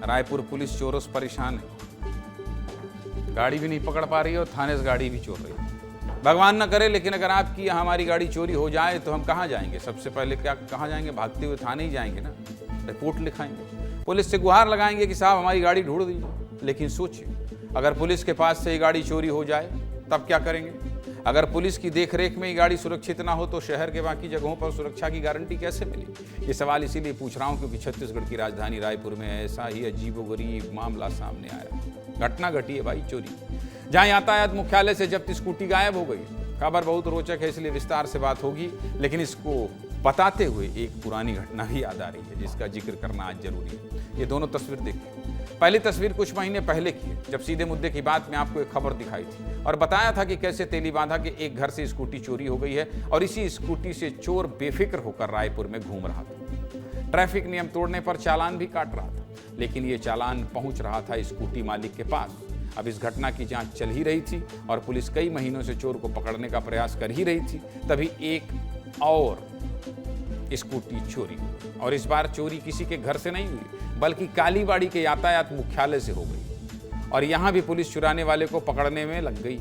Raipur police चोरों से परेशान है, गाड़ी भी नहीं पकड़ पा रही है और थाने से गाड़ी भी चोर रही है। भगवान न करे, लेकिन अगर आपकी हमारी गाड़ी चोरी हो जाए तो हम कहाँ जाएंगे? सबसे पहले क्या कहाँ जाएंगे? भागते हुए थाने ही जाएंगे ना, रिपोर्ट लिखाएंगे, पुलिस से गुहार लगाएंगे कि साहब हमारी गाड़ी ढूंढ दीजिए। लेकिन सोचिए, अगर पुलिस के पास से ये गाड़ी चोरी हो जाए तब क्या करेंगे? अगर पुलिस की देखरेख में ये गाड़ी सुरक्षित ना हो तो शहर के बाकी जगहों पर सुरक्षा की गारंटी कैसे मिली? ये सवाल इसीलिए पूछ रहा हूँ क्योंकि छत्तीसगढ़ की राजधानी रायपुर में ऐसा ही अजीबोगरीब मामला सामने आया। घटना घटी है भाई चोरी, जहां यातायात मुख्यालय से जब्त स्कूटी गायब हो गई। खबर बहुत रोचक है, इसलिए विस्तार से बात होगी, लेकिन इसको बताते हुए एक पुरानी घटना भी याद आ रही है जिसका जिक्र करना आज जरूरी है। ये दोनों तस्वीर देखिए। पहली तस्वीर कुछ महीने पहले की है, जब सीधे मुद्दे की बात में आपको एक खबर दिखाई थी और बताया था कि कैसे तेलीबांधा के एक घर से स्कूटी चोरी हो गई है और इसी स्कूटी से चोर बेफिक्र होकर रायपुर में घूम रहा था। ट्रैफिक नियम तोड़ने पर चालान भी काट रहा था, लेकिन ये चालान पहुंच रहा था स्कूटी मालिक के पास। अब इस घटना की जांच चल ही रही थी और पुलिस कई महीनों से चोर को पकड़ने का प्रयास कर ही रही थी, तभी एक और स्कूटी चोरी हुई। और इस बार चोरी किसी के घर से नहीं हुई, बल्कि कालीबाड़ी के यातायात मुख्यालय से हो गई। और यहां भी पुलिस चुराने वाले को पकड़ने में लग गई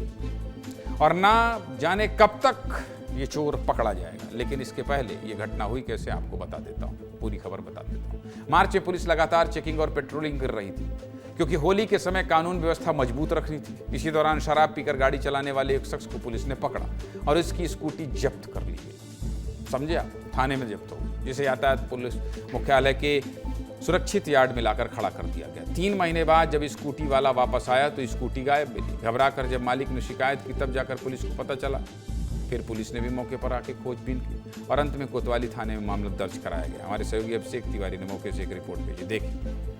और ना जाने कब तक ये चोर पकड़ा जाएगा। लेकिन इसके पहले ये घटना हुई कैसे आपको बता देता हूं, पूरी खबर बता देता हूं। मार्च में पुलिस लगातार चेकिंग और पेट्रोलिंग कर रही थी क्योंकि होली के समय कानून व्यवस्था मजबूत रखनी थी। इसी दौरान शराब पीकर गाड़ी चलाने वाले एक शख्स को पुलिस ने पकड़ा और इसकी स्कूटी जब्त कर ली गई। समझे आप? थाने में जब्त हो, जिसे यातायात पुलिस मुख्यालय के सुरक्षित यार्ड में लाकर खड़ा कर दिया गया। 3 महीने बाद जब स्कूटी वाला वापस आया तो स्कूटी गायब मिली। घबराकर जब मालिक ने शिकायत की तब जाकर पुलिस को पता चला। फिर पुलिस ने भी मौके पर आके खोजबीन की और अंत में कोतवाली थाने में मामला दर्ज कराया गया। हमारे सहयोगी अभिषेक तिवारी ने मौके से एक रिपोर्ट भेजी, देखिए।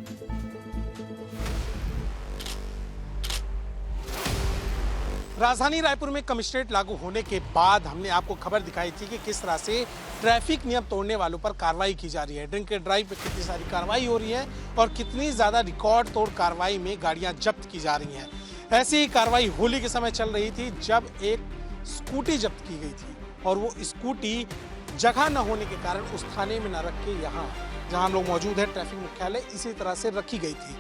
राजधानी रायपुर में कमिश्नरेट लागू होने के बाद हमने आपको खबर दिखाई थी कि किस तरह से ट्रैफिक नियम तोड़ने वालों पर कार्रवाई की जा रही है। ड्रिंक एंड ड्राइव पे कितनी सारी कार्रवाई हो रही है और कितनी ज़्यादा रिकॉर्ड तोड़ कार्रवाई में गाड़ियां जब्त की जा रही हैं। ऐसी ही कार्रवाई होली के समय चल रही थी जब एक स्कूटी जब्त की गई थी और वो स्कूटी जगह न होने के कारण उस थाने में न रख के यहाँ जहाँ हम लोग मौजूद है ट्रैफिक मुख्यालय, इसी तरह से रखी गई थी।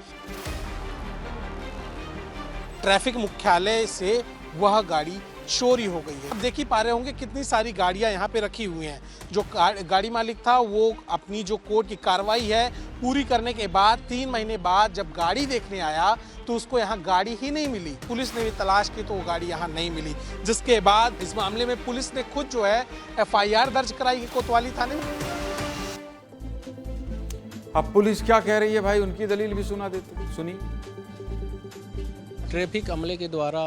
ट्रैफिक मुख्यालय से वह गाड़ी चोरी हो गई है। अब देख ही पा रहे होंगे कितनी सारी गाड़ियां यहाँ पे रखी हुई हैं। जो गाड़ी मालिक था वो अपनी जो कोर्ट की कार्रवाई है पूरी करने के बाद 3 महीने बाद जब गाड़ी देखने आया तो उसको यहाँ गाड़ी ही नहीं मिली। पुलिस ने भी तलाश की तो वो गाड़ी यहाँ नहीं मिली, जिसके बाद इस मामले में पुलिस ने खुद जो है FIR दर्ज कराई है कोतवाली थाने में। अब पुलिस क्या कह रही है भाई, उनकी दलील भी सुना देते, सुनिए। ट्रैफिक अमले के द्वारा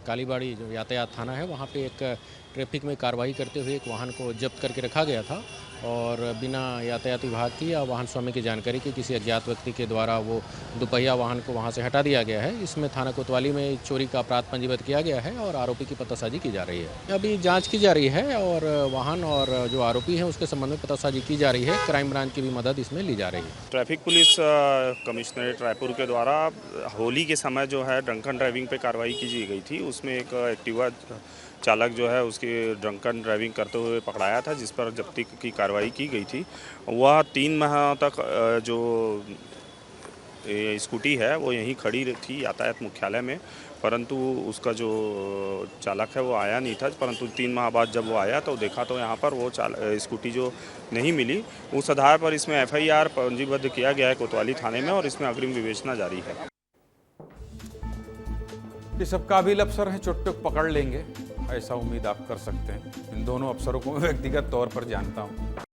कालीबाड़ी जो यातायात थाना है वहाँ पे एक ट्रैफिक में कार्रवाई करते हुए एक वाहन को जब्त करके रखा गया था और बिना यातायात विभाग की या वाहन स्वामी की जानकारी के किसी अज्ञात व्यक्ति के द्वारा वो दुपहिया वाहन को वहाँ से हटा दिया गया है। इसमें थाना कोतवाली में चोरी का अपराध पंजीबद्ध किया गया है और आरोपी की पतासाजी की जा रही है। अभी जाँच की जा रही है और वाहन और जो आरोपी है उसके संबंध में पतासाजी की जा रही है। क्राइम ब्रांच की भी मदद इसमें ली जा रही है। ट्रैफिक पुलिस कमिश्नरेट रायपुर के द्वारा होली के समय जो है ड्रंकन ड्राइविंग पे कार्रवाई की गई थी। उसमें एक एक्टिवा चालक जो है उसकी ड्रंकन ड्राइविंग करते हुए पकड़ाया था, जिस पर जब्ती की कार्रवाई की गई थी। वह 3 माह तक जो स्कूटी है वो यहीं खड़ी थी यातायात मुख्यालय में, परंतु उसका जो चालक है वो आया नहीं था। परंतु 3 माह बाद जब वो आया तो देखा तो यहाँ पर वो स्कूटी जो नहीं मिली, उस आधार पर इसमें FIR पंजीबद्ध किया गया है कोतवाली थाने में और इसमें अग्रिम विवेचना जारी है। ये सब काबिल अफसर हैं, चुटपुट पकड़ लेंगे, ऐसा उम्मीद आप कर सकते हैं। इन दोनों अफसरों को मैं व्यक्तिगत तौर पर जानता हूं।